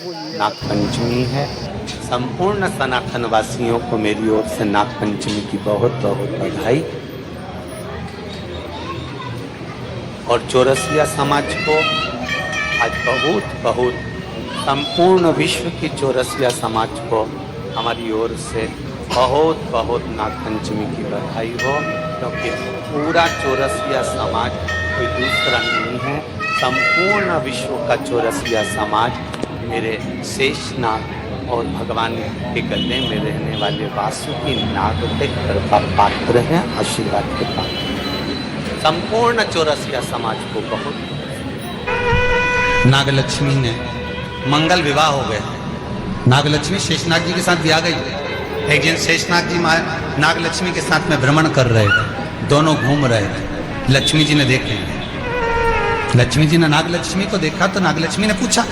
नागपंचमी है। संपूर्ण सनातन वासियों को मेरी ओर से नागपंचमी की बहुत बहुत बधाई। और चौरसिया समाज को आज बहुत संपूर्ण विश्व की चौरसिया समाज को हमारी ओर से बहुत बहुत नागपंचमी की बधाई हो, क्योंकि पूरा चौरसिया समाज कोई दूसरा नहीं है। संपूर्ण विश्व का चौरसिया समाज मेरे शेषनाग और भगवान के गले में रहने वाले वासुकी नाग के कृपा पात्र हैं, आशीर्वाद के पात्र। संपूर्ण चौरसिया समाज को बहुत। नागलक्ष्मी ने मंगल विवाह हो गया। नागलक्ष्मी शेषनाग जी के साथ ब्याह गई। एक दिन शेषनाग जी नागलक्ष्मी के साथ में भ्रमण कर रहे थे, दोनों घूम रहे थे। लक्ष्मी जी ने देखे, लक्ष्मी जी ने नागलक्ष्मी को देखा तो नागलक्ष्मी ने पूछा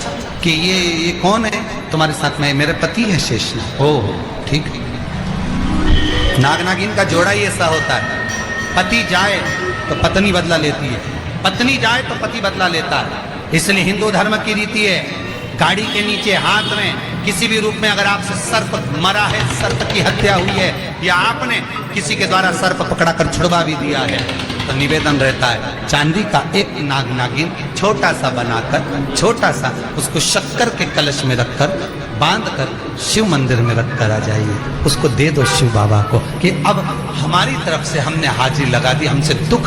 कि ये कौन है तुम्हारे साथ में? मेरे पति है शेषनाग। ओह ठीक है। नाग नागिन का जोड़ा ही ऐसा होता है, पति जाए तो पत्नी बदला लेती है, पत्नी जाए तो पति बदला लेता है। इसलिए हिंदू धर्म की रीति है, गाड़ी के नीचे हाथ में किसी भी रूप में अगर आपसे सर्प मरा है, सर्प की हत्या हुई है, या आपने किसी के द्वारा सर्प पकड़ा कर छुड़वा भी दिया है, तो निवेदन रहता है चांदी का एक नाग नागिन छोटा सा बनाकर, छोटा सा उसको शक्कर के कलश में रखकर बांध कर शिव मंदिर में रख कर आ जाइए, उसको दे दो शिव बाबा को कि अब हमारी तरफ से हमने हाजिरी लगा दी, हमसे दुख,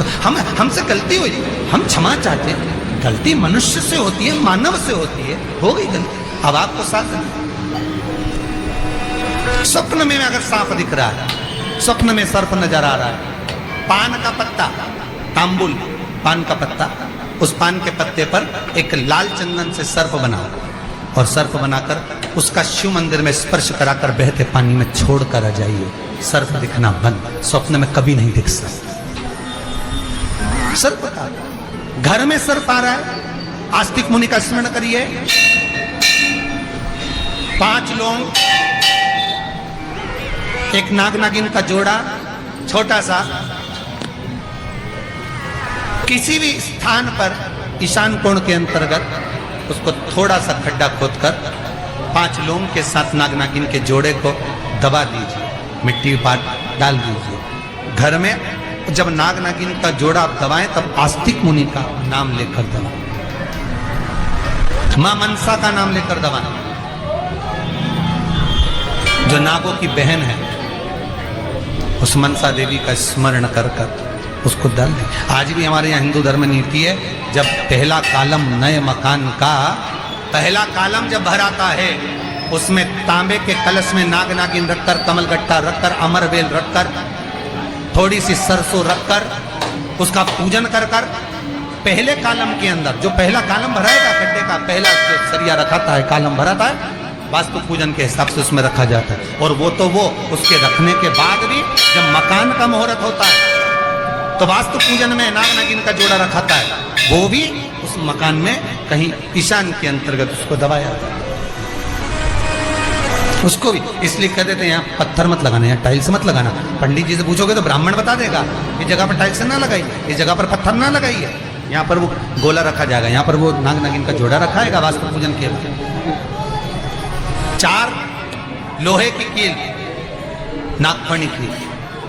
हमसे गलती हुई, हम क्षमा चाहते हैं। गलती मनुष्य से होती है, मानव से होती है, हो गई गलती, अब आपको साथ। स्वप्न में अगर सांप दिख रहा है, स्वप्न में सर्प नजर आ रहा है, पान का पत्ता, तांबुल पान का पत्ता, उस पान के पत्ते पर एक लाल चंदन से सर्प बनाओ और सर्प बनाकर उसका शिव मंदिर में स्पर्श कराकर बहते पानी में छोड़ कर आ जाइए। सर्प दिखना बंद, स्वप्न में कभी नहीं दिख सकता। सर्प का घर में सर्प आ रहा है, आस्तिक मुनि का स्मरण करिए। 5 लोग, एक नाग नागिन का जोड़ा, छोटा सा, किसी भी स्थान पर ईशान कोण के अंतर्गत उसको थोड़ा सा खड्डा खोदकर 5 लोगों के साथ नाग नागिन के जोड़े को दबा दीजिए, मिट्टी पाट डाल दीजिए। घर में जब नाग नागिन का जोड़ा आप दबाएं तब आस्तिक मुनि का नाम लेकर दबाएं, मां मनसा का नाम लेकर दबाएं, जो नागों की बहन है, उस मनसा देवी का स्मरण कर उसको डाल दें। आज भी हमारे यहाँ हिंदू धर्म नीति है, जब पहला कालम नए मकान का पहला कालम जब भराता है, उसमें तांबे के कलश में नाग नागिन रखकर, कमलगट्टा रखकर, अमरवेल रखकर, थोड़ी सी सरसों रखकर उसका पूजन कर पहले कालम के अंदर, जो पहला कालम भराएगा गड्ढे का, पहला जो सरिया रखाता है, कालम भराता है, वास्तु पूजन के हिसाब से उसमें रखा जाता है। और वो तो वो उसके रखने के बाद भी जब मकान का मुहूर्त होता है तो वास्तु पूजन में नाग नागिन का जोड़ा रखाता है, वो भी उस मकान में कहीं ईशान के अंतर्गत उसको दबाया जाता है, उसको भी। इसलिए कह देते हैं यहाँ पत्थर मत लगाना, यहाँ टाइल्स मत लगाना। पंडित जी से पूछोगे तो ब्राह्मण बता देगा इस जगह पर टाइल्स ना लगाइए, इस जगह पर पत्थर ना लगाइए, यहाँ पर वो गोला रखा जाएगा, यहाँ पर वो नाग नागिन का जोड़ा रखाएगा वास्तु पूजन के लिए। 4 लोहे की कील, नागफणी की,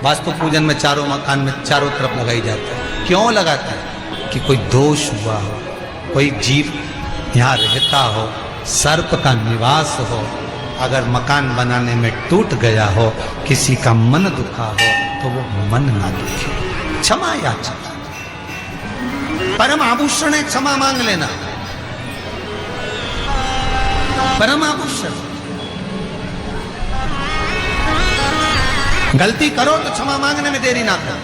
वास्तु पूजन में चारों मकान में चारों तरफ लगाई जाती है। क्यों लगाते हैं? कि कोई दोष हुआ हो, कोई जीव यहाँ रहता हो, सर्प का निवास हो, अगर मकान बनाने में टूट गया हो, किसी का मन दुखा हो, तो वो मन ना दुखे, क्षमा याचना, परम आभूषण है, क्षमा मांग लेना, परम आभूषण। गलती करो तो क्षमा मांगने में देरी ना करो,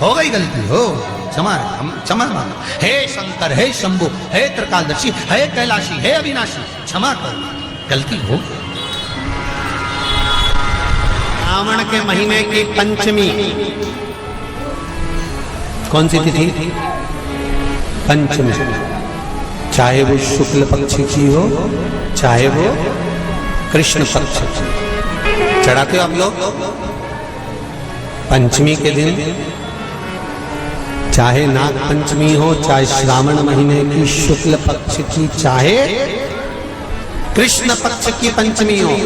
हो गई गलती, हो क्षमा, हम क्षमा मांगो। हे शंकर, हे शंभु, हे त्रिकालदर्शी, हे कैलाशी, हे अविनाशी, क्षमा करो, गलती हो। रावण के महीने की पंचमी कौन सी तिथि? पंचमी, चाहे वो शुक्ल पक्ष की हो, चाहे वो कृष्ण पक्ष की। चढ़ाते हो आप लोग पंचमी के दिन, चाहे नाग पंचमी हो, चाहे श्रावण महीने की शुक्ल पक्ष की, चाहे कृष्ण पक्ष की पंचमी हो,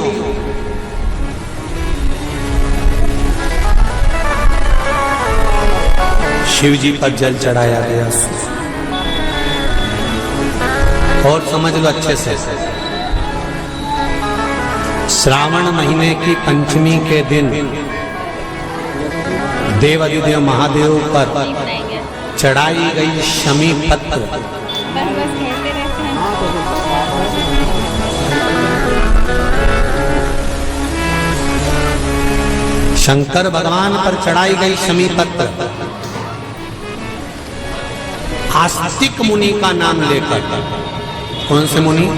शिव जी पर जल चढ़ाया गया। और समझ लो अच्छे से, श्रावण महीने की पंचमी के दिन देवाधिदेव महादेव पर चढ़ाई गई शमी पत्र शंकर भगवान पर चढ़ाई गई शमी पत्र आस्तिक मुनि का नाम लेकर, कौन से मुनि?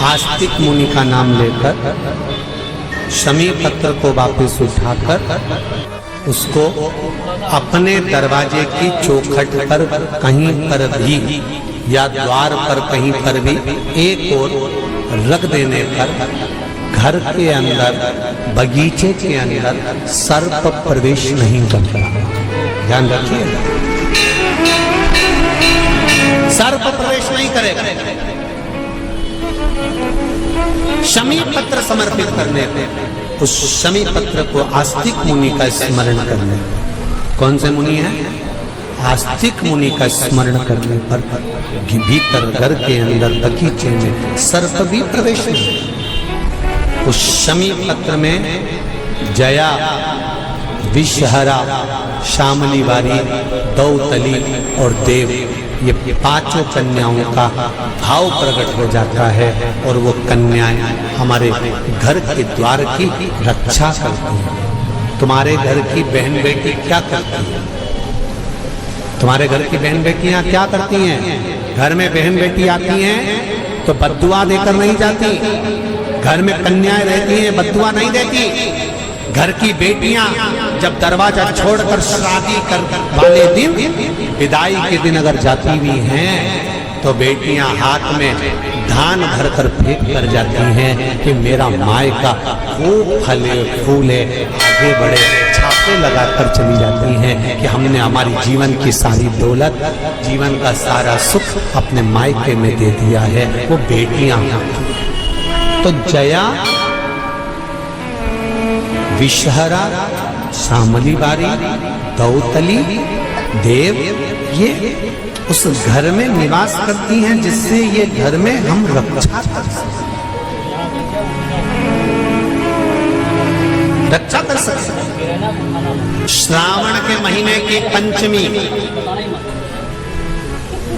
आस्तिक मुनि का नाम लेकर शमी पत्र को वापस उठाकर उसको अपने दरवाजे की चौखट पर कहीं पर भी या द्वार पर कहीं पर भी एक ओर रख देने पर घर के अंदर, बगीचे के अंदर सर्प प्रवेश नहीं करता। ध्यान रखिए, सर्प प्रवेश नहीं करेगा। शमी पत्र समर्पित करने पे, उस शमी पत्र को आस्तिक मुनि का स्मरण करने, कौन से मुनि है? आस्तिक मुनि का स्मरण करने पर भीतर घर के अंदर बगीचे में सर्प भी प्रवेश नहीं। उस शमी पत्र में जया, विषहरा, शामली वारी, दौतली और देव, ये पांचों कन्याओं का भाव प्रकट हो जाता है और वो कन्याएं हमारे घर के द्वार की रक्षा करती हैं। तुम्हारे घर की बहन बेटी क्या करती है? तुम्हारे घर की बहन बेटियां क्या करती हैं? घर में बहन बेटी आती हैं तो बद्दुआ देकर नहीं जाती। घर में कन्याएं रहती हैं, बद्दुआ नहीं देती। घर की बेटियां जब दरवाजा छोड़कर शादी कर वाले दिन, विदाई के दिन अगर जाती भी हैं तो बेटियां हाथ में धान भरकर फेंक कर जाती हैं कि मेरा मायका खूब फले फूले, आगे बढ़े, छापे लगाकर चली जाती हैं कि हमने हमारी जीवन की सारी दौलत, जीवन का सारा सुख अपने मायके में दे दिया है। वो बेटियां तो जया, विषहरा, शामली बारी, दौतली, देव, ये उस घर में निवास करती हैं जिससे ये घर में हम रक्षा कर सकते। श्रावण के महीने की पंचमी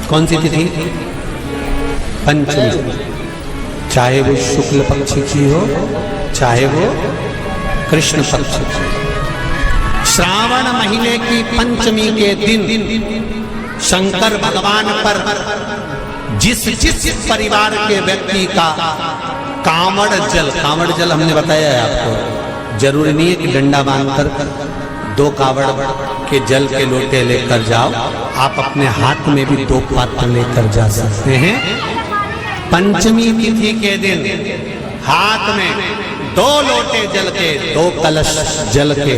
कौन सी तिथि? पंचमी, चाहे वो शुक्ल पक्ष की हो चाहे वो कृष्ण पक्ष की। श्रावण महीने की पंचमी के दिन शंकर भगवान पर जिस परिवार के व्यक्ति का कांवड़ जल हमने बताया है आपको, जरूरी नहीं है कि डंडा बांधकर 2 कावड़ के जल के लोटे लेकर जाओ, आप अपने हाथ में भी 2 पात्र लेकर जा सकते हैं। पंचमी तिथि के दिन हाथ में 2 लोटे जल के, 2 कलश जल के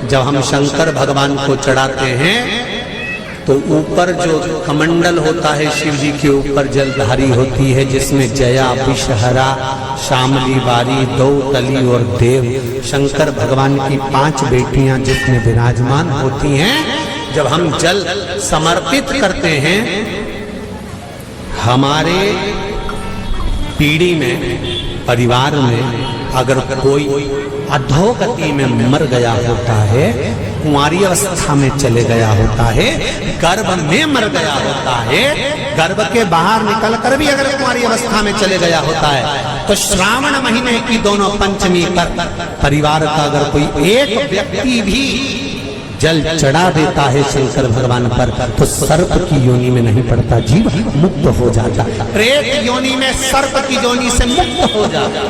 जब हम शंकर भगवान को चढ़ाते हैं तो ऊपर जो कमंडल होता है शिव जी के ऊपर जलधारी होती है, जिसमें जया, विषहरा, शामली बारी, दौतली और देव, शंकर भगवान की 5 बेटियां जिसमें विराजमान होती हैं। जब हम जल समर्पित करते हैं, हमारे पीढ़ी में, परिवार में अगर कोई अधोगति में मर गया होता है, कुंवारी अवस्था में चले गया होता है, गर्भ में मर गया होता है, गर्भ के बाहर निकलकर भी अगर कुंवारी अवस्था में चले गया होता है, तो श्रावण महीने की दोनों पंचमी पर परिवार का अगर कोई एक व्यक्ति भी जल चढ़ा देता है शंकर भगवान पर, तो सर्प की योनि में नहीं पड़ता, जीव मुक्त हो जाता, प्रेत योनि में सर्प की योनि से मुक्त हो जाता।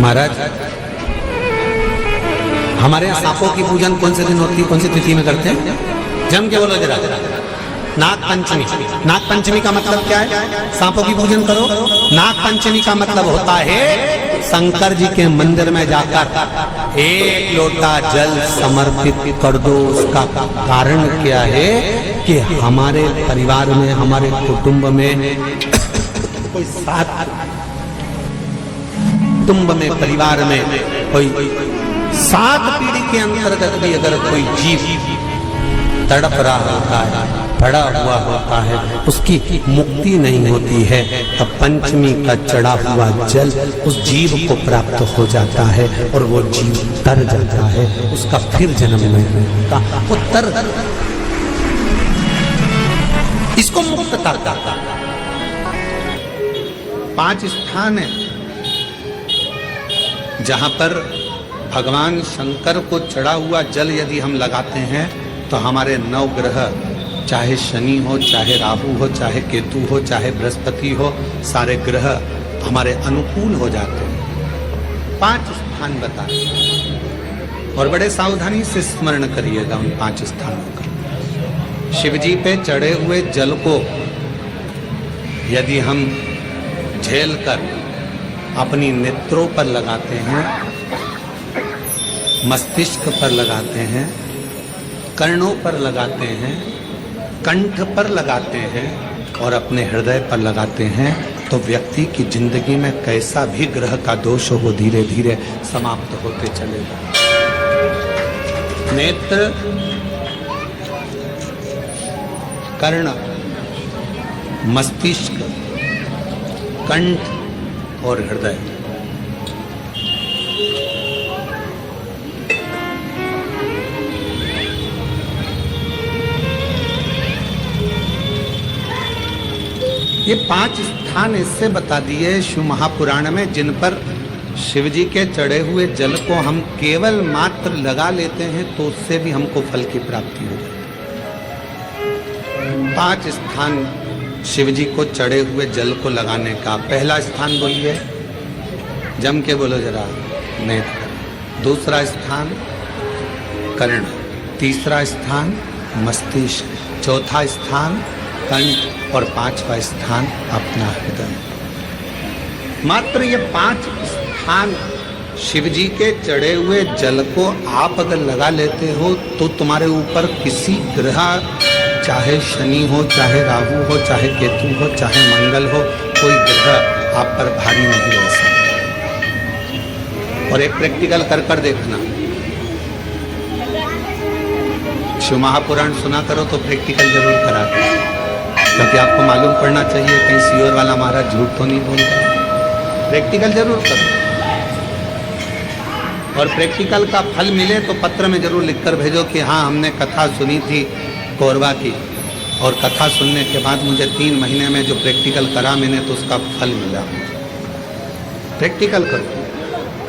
महाराज, हमारे यहाँ सांपों की पूजन कौन से दिन होती है, कौन सी तिथि में करते हैं? जम के बोलो जरा। नाग पंचमी। नाग पंचमी का मतलब क्या है? सांपों की पूजन करो। नाग पंचमी का मतलब होता है शंकर जी के मंदिर में जाकर एक लोटा जल समर्पित कर दो। उसका कारण क्या है कि हमारे परिवार में, हमारे कुटुंब में कोई परिवार में कोई 7 पीढ़ी के अंतर्गत भी अगर कोई जीव तड़प रहा होता है, पड़ा हुआ होता है, उसकी मुक्ति नहीं होती है, तब पंचमी का चढ़ा हुआ जल उस जीव को प्राप्त हो जाता है और वो जीव तर जाता है, उसका फिर जन्म नहीं होता, वो तर इसको मुक्तता कहता है। 5 स्थान है जहां पर भगवान शंकर को चढ़ा हुआ जल यदि हम लगाते हैं तो हमारे 9 ग्रह, चाहे शनि हो, चाहे राहु हो, चाहे केतु हो, चाहे बृहस्पति हो, सारे ग्रह हमारे अनुकूल हो जाते हैं। 5 स्थान बताए और बड़े सावधानी से स्मरण करिएगा उन 5 स्थानों का। शिव जी पे चढ़े हुए जल को यदि हम झेल कर अपनी नेत्रों पर लगाते हैं, मस्तिष्क पर लगाते हैं, कर्णों पर लगाते हैं, कंठ पर लगाते हैं और अपने हृदय पर लगाते हैं, तो व्यक्ति की जिंदगी में कैसा भी ग्रह का दोष हो वो धीरे धीरे समाप्त होते चलेगा। नेत्र, कर्ण, मस्तिष्क, कंठ और हृदय, ये 5 स्थान इससे बता दिए शिव महापुराण में, जिन पर शिव जी के चढ़े हुए जल को हम केवल मात्र लगा लेते हैं तो उससे भी हमको फल की प्राप्ति हो जाती है। 5 स्थान शिव जी को चढ़े हुए जल को लगाने का। पहला स्थान बोलिए, जम के बोलो जरा, नेत्र। दूसरा स्थान कर्ण, तीसरा स्थान मस्तिष्क, चौथा स्थान कंठ और 5वां स्थान अपना हृदय। मात्र ये 5 स्थान शिव जी के चढ़े हुए जल को आप अगर लगा लेते हो तो तुम्हारे ऊपर किसी ग्रह, चाहे शनि हो, चाहे राहु हो, चाहे केतु हो, चाहे मंगल हो, कोई ग्रह आप पर भारी नहीं रह सकता। और एक प्रैक्टिकल कर कर देखना, शिव महापुराण सुना करो तो प्रैक्टिकल जरूर करा करो, क्योंकि आपको मालूम पड़ना चाहिए कहीं सियोर वाला महाराज झूठ तो नहीं बोल रहा। प्रैक्टिकल जरूर करो और प्रैक्टिकल का फल मिले तो पत्र में जरूर लिखकर भेजो कि हाँ हमने कथा सुनी थी कोरबा की, और कथा सुनने के बाद मुझे 3 महीने में जो प्रैक्टिकल करा मैंने तो उसका फल मिला। प्रैक्टिकल करो।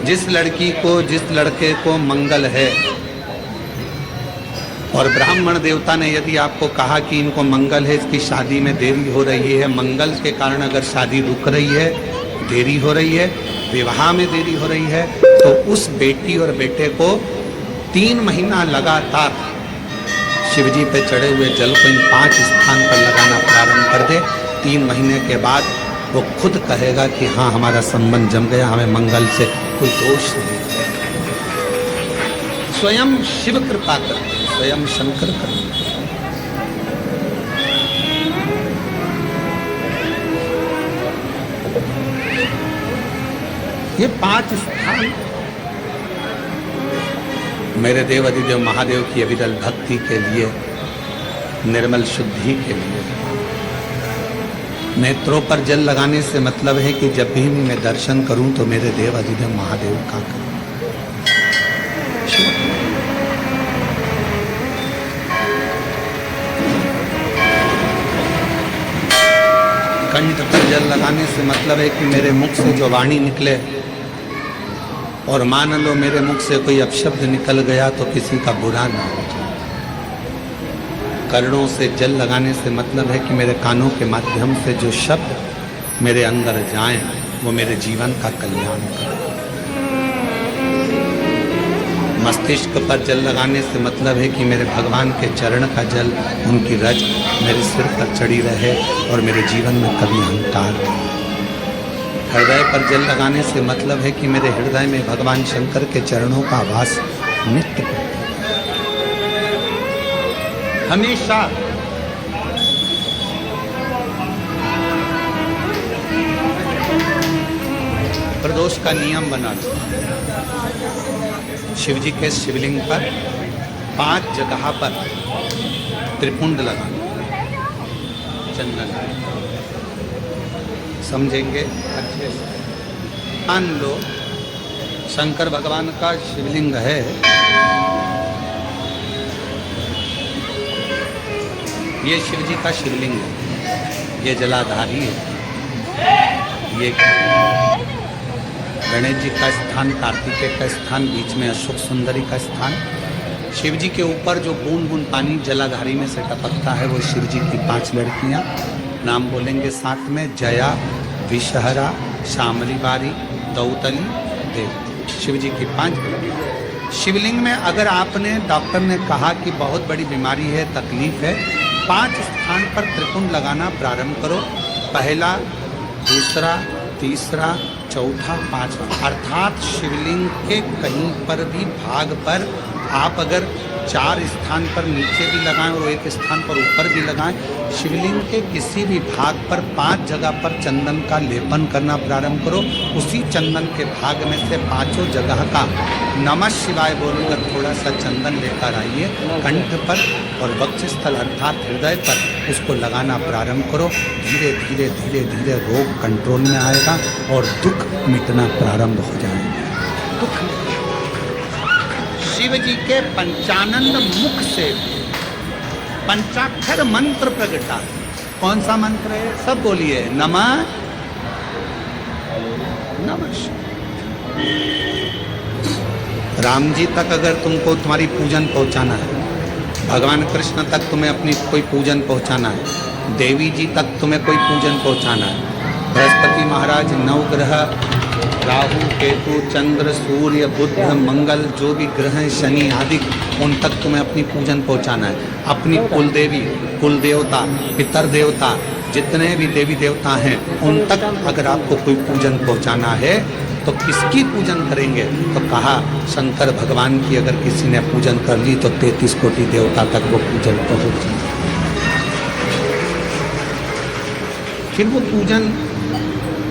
जिस लड़की को, जिस लड़के को मंगल है और ब्राह्मण देवता ने यदि आपको कहा कि इनको मंगल है, इसकी शादी में देरी हो रही है, मंगल के कारण अगर शादी रुक रही है, देरी हो रही है, विवाह में देरी हो रही है, तो उस बेटी और बेटे को 3 महीना लगातार शिवजी पे चढ़े हुए जल को इन 5 स्थान पर लगाना प्रारंभ कर दे। 3 महीने के बाद वो खुद कहेगा कि हाँ हमारा संबंध जम गया, हमें मंगल से कोई दोष नहीं। स्वयं शिव कृपा करते, स्वयं शंकर करते। ये 5 स्थान मेरे देव अधिदेव महादेव की अविरल भक्ति के लिए, निर्मल शुद्धि के लिए। नेत्रों पर जल लगाने से मतलब है कि जब भी मैं दर्शन करूं तो मेरे देव अधिदेव महादेव का करूं। कंठ पर जल लगाने से मतलब है कि मेरे मुख से जो वाणी निकले, और मान लो मेरे मुख से कोई अपशब्द निकल गया तो किसी का बुरा ना हो जाए। कर्णों से जल लगाने से मतलब है कि मेरे कानों के माध्यम से जो शब्द मेरे अंदर जाएं वो मेरे जीवन का कल्याण करें। मस्तिष्क पर जल लगाने से मतलब है कि मेरे भगवान के चरण का जल, उनकी रज मेरे सिर पर चढ़ी रहे और मेरे जीवन में कभी अहंकार। हृदय पर जल लगाने से मतलब है कि मेरे हृदय में भगवान शंकर के चरणों का वास नित्य हमेशा। प्रदोष का नियम बना लो। शिव जी के शिवलिंग पर 5 जगह पर त्रिपुंड लगाना, चंदन समझेंगे अच्छे से। मान लो शंकर भगवान का शिवलिंग है, ये शिव जी का शिवलिंग है, ये जलाधारी है, ये गणेश जी का स्थान, कार्तिकेय का स्थान, बीच में अशोक सुंदरी का स्थान। शिव जी के ऊपर जो बूंद बूंद पानी जलाधारी में से टपकता है वो शिव जी की 5 लड़कियां। नाम बोलेंगे साथ में, जया, विषहरा, शामली बारी, दौतली, देव। शिव जी की 5 लड़कियां। शिवलिंग में अगर आपने, डॉक्टर ने कहा कि बहुत बड़ी बीमारी है, तकलीफ है, 5 स्थान पर त्रिपुंड लगाना प्रारंभ करो। पहला, दूसरा, तीसरा, चौथा, 5वां। अर्थात शिवलिंग के कहीं पर भी भाग पर आप अगर 4 स्थान पर नीचे भी लगाएं और 1 स्थान पर ऊपर भी लगाएं, शिवलिंग के किसी भी भाग पर 5 जगह पर चंदन का लेपन करना प्रारंभ करो। उसी चंदन के भाग में से 5 जगह का नमः शिवाय बोलकर थोड़ा सा चंदन लेकर आइए कंठ पर और वक्षस्थल अर्थात हृदय पर उसको लगाना प्रारंभ करो। धीरे धीरे धीरे धीरे रोग कंट्रोल में आएगा और दुख मिटना प्रारंभ हो जाएगा। दुख शिव जी के पंचानंद मुख से पंचाक्षर मंत्र प्रगटा। कौन सा मंत्र है? सब बोलिए, नमः नमः शिवाय। राम जी तक अगर तुमको तुम्हारी पूजन पहुंचाना है, भगवान कृष्ण तक तुम्हें अपनी कोई पूजन पहुंचाना है, देवी जी तक तुम्हें कोई पूजन पहुंचाना है, बृहस्पति महाराज, नवग्रह, राहु, केतु, चंद्र, सूर्य, बुध, मंगल, जो भी ग्रह हैं, शनि आदि, उन तक तुम्हें अपनी पूजन पहुंचाना है। अपनी कुल देवी, कुल देवता, पितर देवता, जितने भी देवी देवता हैं उन तक अगर आपको कोई पूजन पहुंचाना है तो किसकी पूजन करेंगे? तो कहा शंकर भगवान की अगर किसी ने पूजन कर ली तो 33 कोटि देवता तक वो पूजन पहुंच जाए। फिर वो पूजन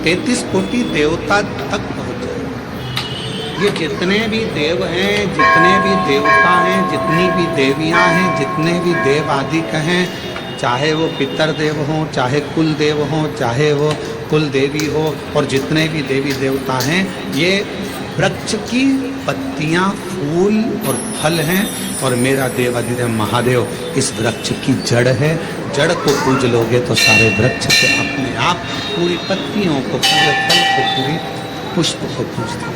33 कोटि देवता तक पहुंच जाए। ये जितने भी देव हैं, जितने भी देवता हैं, जितनी भी देवियां हैं, जितने भी देव आदि हैं, चाहे वो पितर देव हों, चाहे कुल देव हों, चाहे वो कुल देवी हो, और जितने भी देवी देवता हैं, ये वृक्ष की पत्तियां, फूल और फल हैं। और मेरा देवाधिदेव महादेव इस वृक्ष की जड़ है। जड़ को पूज लोगे तो सारे वृक्ष को अपने आप, पूरी पत्तियों को, पूरे फल को, पूरी पुष्प को पूजते।